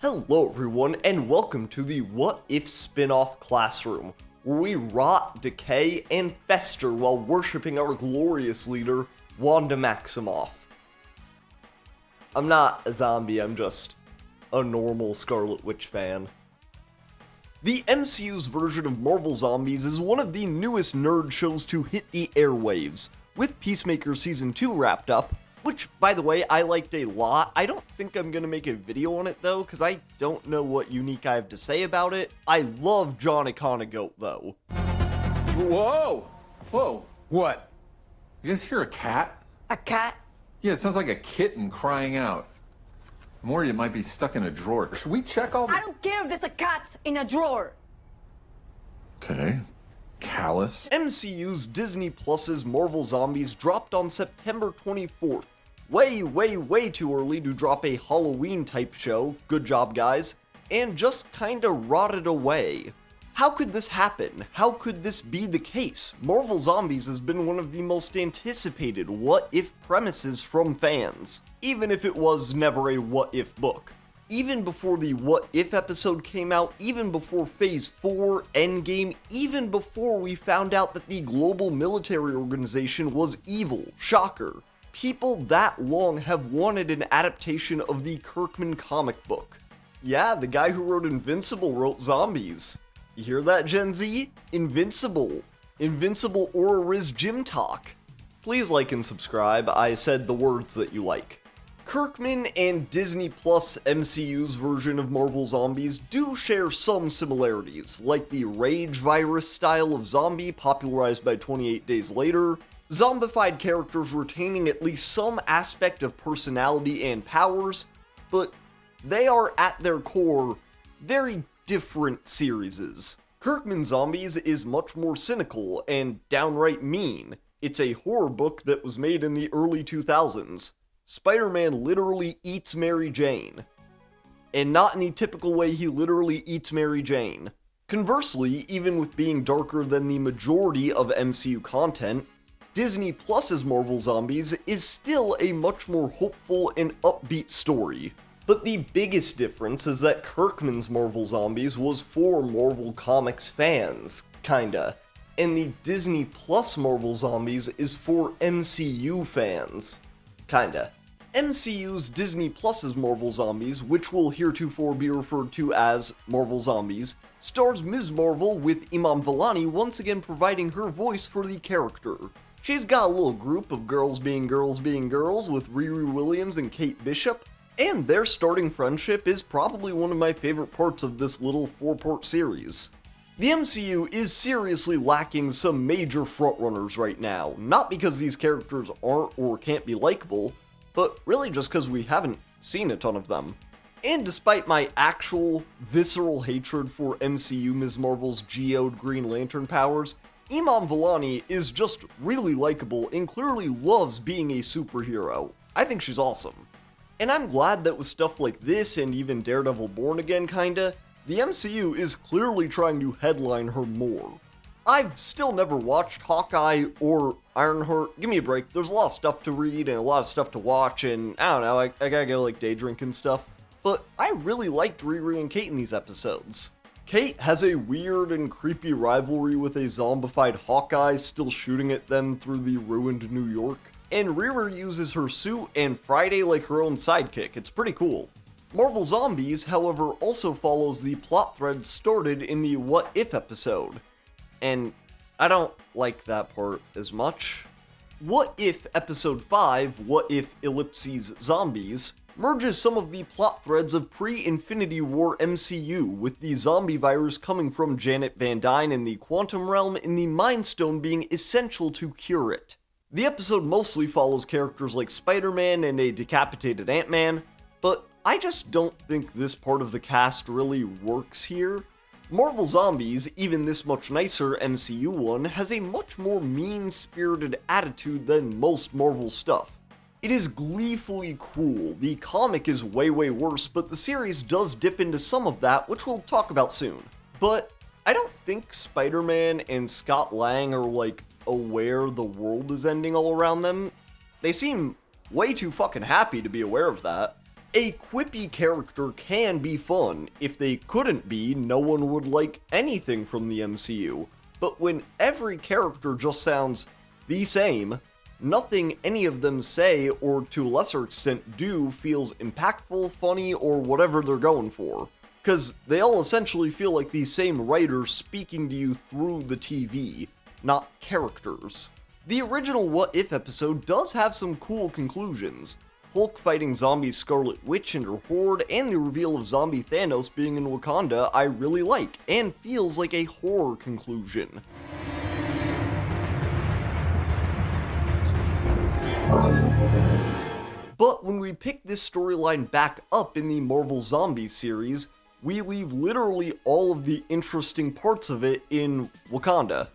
Hello everyone, and welcome to the What If spin-off classroom, where we rot, decay, and fester while worshipping our glorious leader, Wanda Maximoff. I'm not a zombie, I'm just a normal Scarlet Witch fan. The MCU's version of Marvel Zombies is one of the newest nerd shows to hit the airwaves, with Peacemaker Season 2 wrapped up, which, by the way, I liked a lot. I don't think I'm gonna make a video on it though, because I don't know what unique I have to say about it. I love John Econogoat though. Whoa! Whoa! What? You guys hear a cat? A cat? Yeah, it sounds like a kitten crying out. I'm worried it might be stuck in a drawer. Should we check all the... I don't care if there's a cat in a drawer. Okay. Callous. MCU's Disney Plus's Marvel Zombies dropped on September 24th. Way too early to drop a Halloween-type show, good job guys, and just kinda rotted away. How could this happen? How could this be the case? Marvel Zombies has been one of the most anticipated what-if premises from fans, even if it was never a what-if book. Even before the What If episode came out, even before Phase 4, Endgame, even before we found out that the global military organization was evil, shocker. People that long have wanted an adaptation of the Kirkman comic book. Yeah, the guy who wrote Invincible wrote zombies. You hear that, Gen Z? Invincible. Invincible Aura Riz Gym Talk. Please like and subscribe, I said the words that you like. Kirkman and Disney Plus MCU's version of Marvel Zombies do share some similarities, like the rage virus style of zombie popularized by 28 Days Later, zombified characters retaining at least some aspect of personality and powers, but they are at their core very different series. Kirkman Zombies is much more cynical and downright mean. It's a horror book that was made in the early 2000s. Spider-Man literally eats Mary Jane. And not in the typical way he literally eats Mary Jane. Conversely, even with being darker than the majority of MCU content, Disney Plus's Marvel Zombies is still a much more hopeful and upbeat story. But the biggest difference is that Kirkman's Marvel Zombies was for Marvel Comics fans, kinda, and the Disney Plus Marvel Zombies is for MCU fans, kinda. MCU's Disney Plus's Marvel Zombies, which will heretofore be referred to as Marvel Zombies, stars Ms. Marvel with Iman Vellani once again providing her voice for the character. She's got a little group of girls being girls with Riri Williams and Kate Bishop, and their starting friendship is probably one of my favorite parts of this little 4-part series. The MCU is seriously lacking some major frontrunners right now, not because these characters aren't or can't be likable, but really just because we haven't seen a ton of them. And despite my actual visceral hatred for MCU Ms. Marvel's geode Green Lantern powers, Iman Vellani is just really likable and clearly loves being a superhero. I think she's awesome. And I'm glad that with stuff like this and even Daredevil Born Again kinda, the MCU is clearly trying to headline her more. I've still never watched Hawkeye or Ironheart. Give me a break, there's a lot of stuff to read and a lot of stuff to watch, and I don't know, I gotta go like day drink and stuff. But I really liked Riri and Kate in these episodes. Kate has a weird and creepy rivalry with a zombified Hawkeye still shooting at them through the ruined New York, and Riri uses her suit and Friday like her own sidekick. It's pretty cool. Marvel Zombies, however, also follows the plot thread started in the What If episode, and I don't like that part as much. What If Episode 5, What If Ellipses Zombies, merges some of the plot threads of pre-Infinity War MCU, with the zombie virus coming from Janet Van Dyne in the Quantum Realm and the Mind Stone being essential to cure it. The episode mostly follows characters like Spider-Man and a decapitated Ant-Man, but I just don't think this part of the cast really works here. Marvel Zombies, even this much nicer MCU one, has a much more mean-spirited attitude than most Marvel stuff. It is gleefully cruel. The comic is way worse, but the series does dip into some of that, which we'll talk about soon. But I don't think Spider-Man and Scott Lang are like aware the world is ending all around them. They seem way too fucking happy to be aware of that. A quippy character can be fun. If they couldn't be, no one would like anything from the MCU. But when every character just sounds the same, nothing any of them say, or to a lesser extent do, feels impactful, funny, or whatever they're going for. Because they all essentially feel like the same writer speaking to you through the TV, not characters. The original What If episode does have some cool conclusions. Hulk fighting zombie Scarlet Witch and her horde, and the reveal of zombie Thanos being in Wakanda I really like, and feels like a horror conclusion. But when we pick this storyline back up in the Marvel Zombies series, we leave literally all of the interesting parts of it in Wakanda.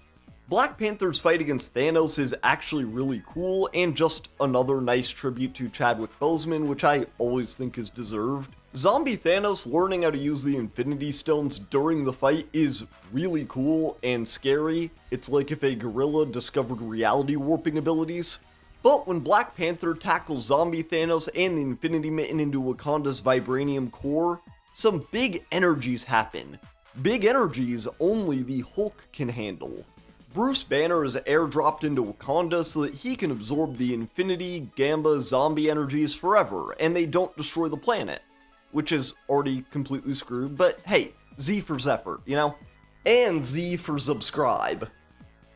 Black Panther's fight against Thanos is actually really cool, and just another nice tribute to Chadwick Boseman, which I always think is deserved. Zombie Thanos learning how to use the Infinity Stones during the fight is really cool and scary. It's like if a gorilla discovered reality warping abilities. But when Black Panther tackles zombie Thanos and the Infinity Mitten into Wakanda's vibranium core, some big energies happen. Big energies only the Hulk can handle. Bruce Banner is airdropped into Wakanda so that he can absorb the Infinity, Gamba, zombie energies forever, and they don't destroy the planet. Which is already completely screwed, but hey, Z for Zephyr, you know? And Z for subscribe.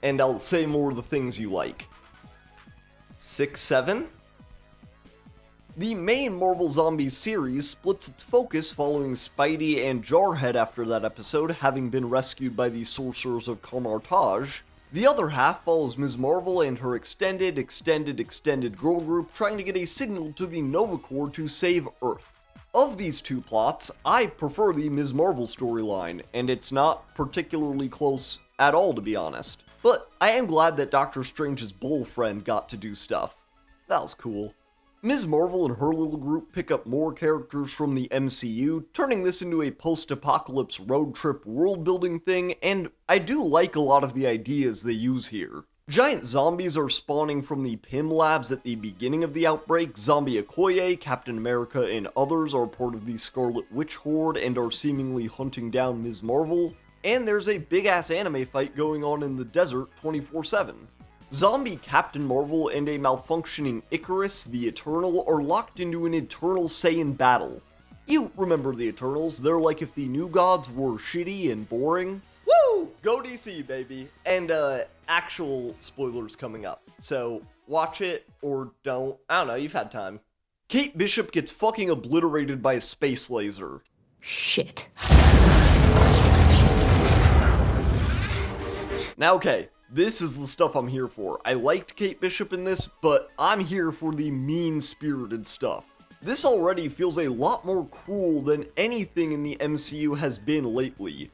And I'll say more of the things you like. 6-7? The main Marvel Zombies series splits its focus following Spidey and Jarhead after that episode having been rescued by the Sorcerers of Kamar-Taj. The other half follows Ms. Marvel and her extended girl group trying to get a signal to the Nova Corps to save Earth. Of these two plots, I prefer the Ms. Marvel storyline, and it's not particularly close at all to be honest. But I am glad that Doctor Strange's bull friend got to do stuff. That was cool. Ms. Marvel and her little group pick up more characters from the MCU, turning this into a post-apocalypse road trip world-building thing, and I do like a lot of the ideas they use here. Giant zombies are spawning from the PIM labs at the beginning of the outbreak. Zombie Okoye, Captain America, and others are part of the Scarlet Witch horde and are seemingly hunting down Ms. Marvel. And there's a big-ass anime fight going on in the desert 24/7. Zombie Captain Marvel and a malfunctioning Icarus, the Eternal, are locked into an Eternal Saiyan battle. You remember the Eternals, they're like if the New Gods were shitty and boring. Woo! Go DC, baby! And, actual spoilers coming up. So, watch it, or don't. I don't know, you've had time. Kate Bishop gets fucking obliterated by a space laser. Shit. Now, okay, this is the stuff I'm here for. I liked Kate Bishop in this, but I'm here for the mean-spirited stuff. This already feels a lot more cruel than anything in the MCU has been lately.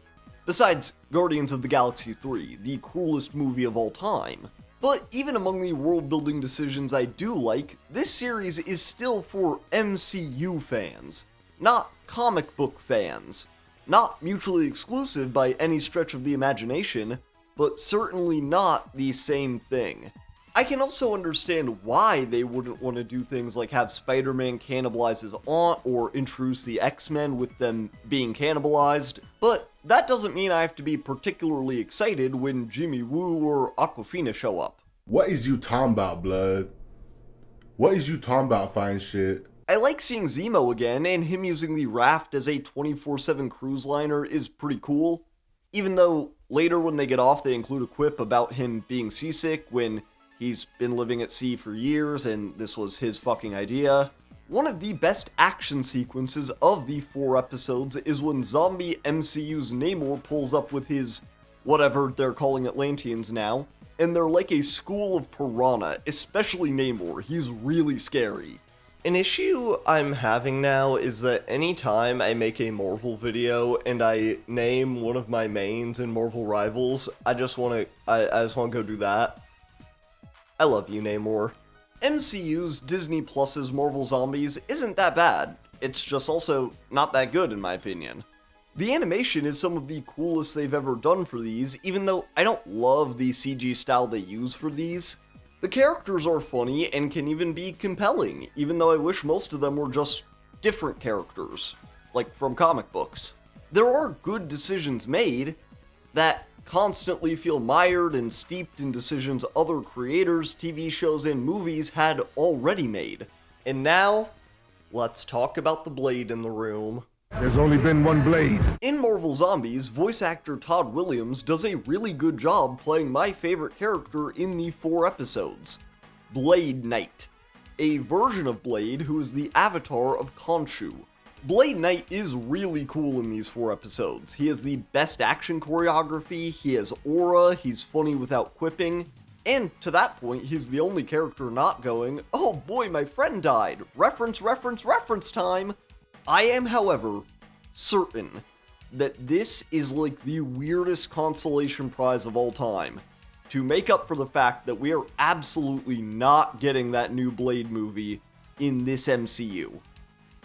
Besides Guardians of the Galaxy 3, the cruelest movie of all time. But even among the world-building decisions I do like, this series is still for MCU fans, not comic book fans. Not mutually exclusive by any stretch of the imagination, but certainly not the same thing. I can also understand why they wouldn't want to do things like have Spider-Man cannibalize his aunt or introduce the X-Men with them being cannibalized, but that doesn't mean I have to be particularly excited when Jimmy Woo or Aquafina show up. What is you talking about, blood? What is you talking about, fine shit? I like seeing Zemo again, and him using the raft as a 24/7 cruise liner is pretty cool. Even though later when they get off they include a quip about him being seasick when he's been living at sea for years and this was his fucking idea. One of the best action sequences of the 4 episodes is when zombie MCU's Namor pulls up with his, whatever they're calling Atlanteans now, and they're like a school of piranha, especially Namor. He's really scary. An issue I'm having now is that anytime I make a Marvel video and I name one of my mains in Marvel Rivals, I just want to go do that. I love you, Namor. MCU's Disney Plus's Marvel Zombies isn't that bad. It's just also not that good in my opinion. The animation is some of the coolest they've ever done for these, even though I don't love the CG style they use for these. The characters are funny and can even be compelling, even though I wish most of them were just different characters, like from comic books. There are good decisions made that constantly feel mired and steeped in decisions other creators, TV shows, and movies had already made. And now, let's talk about the Blade in the room. There's only been one Blade. In Marvel Zombies, voice actor Todd Williams does a really good job playing my favorite character in the 4 episodes, Blade Knight, a version of Blade who is the avatar of Khonshu. Blade Knight is really cool in these 4 episodes. He has the best action choreography, he has aura, he's funny without quipping, and to that point, he's the only character not going, "Oh boy, my friend died, reference, reference, reference time." I am, however, certain that this is like the weirdest consolation prize of all time, to make up for the fact that we are absolutely not getting that new Blade movie in this MCU.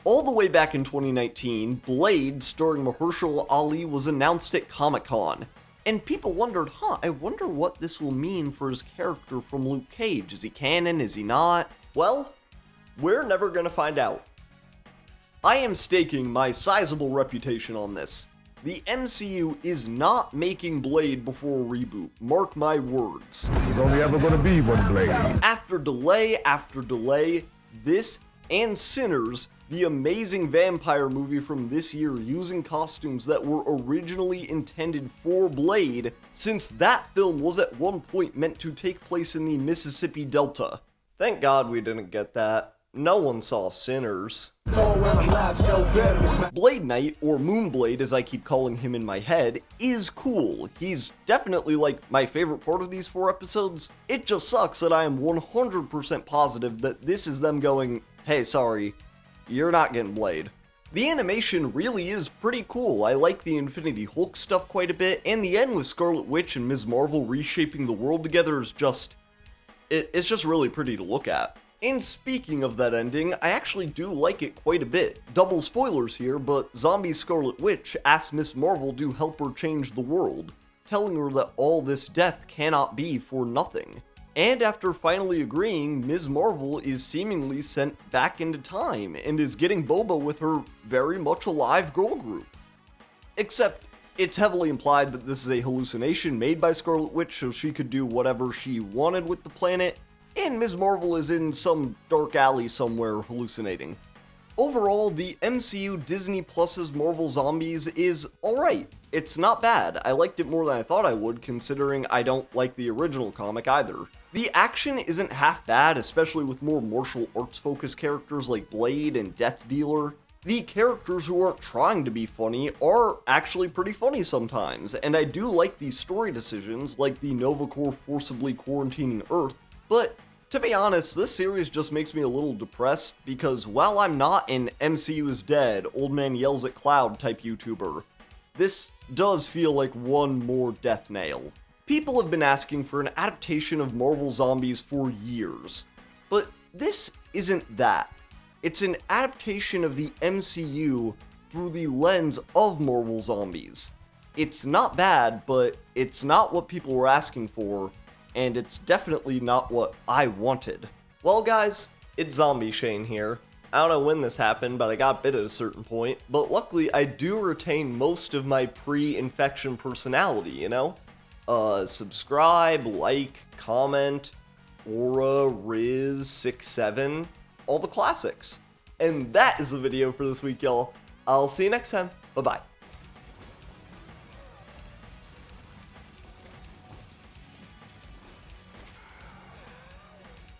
All the way back in 2019, Blade, starring Mahershala Ali, was announced at Comic-Con, and people wondered, I wonder what this will mean for his character from Luke Cage. Is he canon? Is he not? Well, we're never gonna find out. I am staking my sizable reputation on this. The MCU is not making Blade before a reboot. Mark my words. There's only ever gonna be one Blade. After delay, this and Sinners, the amazing vampire movie from this year using costumes that were originally intended for Blade, since that film was at one point meant to take place in the Mississippi Delta. Thank God we didn't get that. No one saw Sinners. Blade Knight, or Moonblade as I keep calling him in my head, is cool. He's definitely like my favorite part of these 4 episodes. It just sucks that I am 100% positive that this is them going, "Hey, sorry, you're not getting Blade." The animation really is pretty cool. I like the Infinity Hulk stuff quite a bit, and the end with Scarlet Witch and Ms. Marvel reshaping the world together is just... it's just really pretty to look at. And speaking of that ending, I actually do like it quite a bit. Double spoilers here, but Zombie Scarlet Witch asks Ms. Marvel to help her change the world, telling her that all this death cannot be for nothing. And after finally agreeing, Ms. Marvel is seemingly sent back into time and is getting Boba with her very much alive girl group. Except, it's heavily implied that this is a hallucination made by Scarlet Witch so she could do whatever she wanted with the planet, and Ms. Marvel is in some dark alley somewhere hallucinating. Overall, the MCU Disney Plus's Marvel Zombies is alright. It's not bad. I liked it more than I thought I would, considering I don't like the original comic either. The action isn't half bad, especially with more martial arts focused characters like Blade and Death Dealer. The characters who aren't trying to be funny are actually pretty funny sometimes, and I do like these story decisions, like the Nova Corps forcibly quarantining Earth, but to be honest, this series just makes me a little depressed because while I'm not an MCU is dead, old man yells at cloud type YouTuber, this does feel like one more death nail. People have been asking for an adaptation of Marvel Zombies for years, but this isn't that. It's an adaptation of the MCU through the lens of Marvel Zombies. It's not bad, but it's not what people were asking for, and it's definitely not what I wanted. Well guys, it's Zombie Shane here. I don't know when this happened, but I got bit at a certain point, but luckily I do retain most of my pre-infection personality, you know? Subscribe, like, comment, Aura, Riz, 6-7, all the classics. And that is the video for this week, y'all. I'll see you next time. Bye-bye.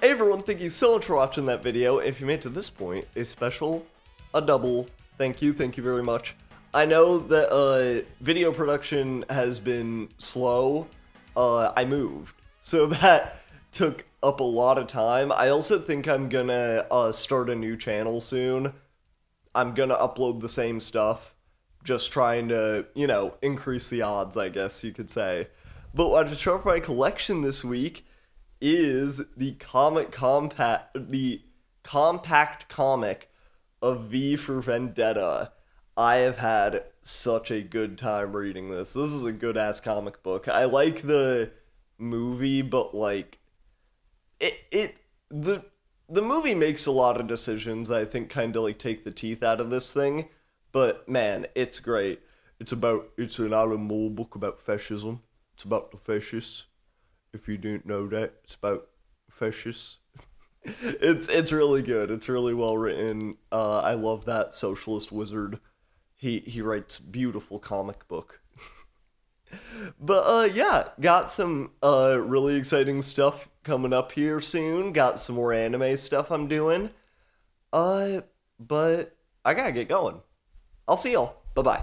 Hey everyone, thank you so much for watching that video. If you made it to this point, a double thank you very much. I know that video production has been slow. I moved, so that took up a lot of time. I also think I'm gonna start a new channel soon. I'm gonna upload the same stuff, just trying to, you know, increase the odds, I guess you could say. But what to show off my collection this week is the compact comic of V for Vendetta. I have had such a good time reading this. This is a good ass comic book. I like the movie, but like the the movie makes a lot of decisions I think kind of like take the teeth out of this thing, but man, it's great. It's an Alan Moore book about fascism. It's about the fascists. If you didn't know that, it's about fascists. It's really good. It's really well written. I love that socialist wizard. He writes beautiful comic book. But yeah, got some really exciting stuff coming up here soon. Got some more anime stuff I'm doing. But I gotta get going. I'll see y'all. Bye-bye.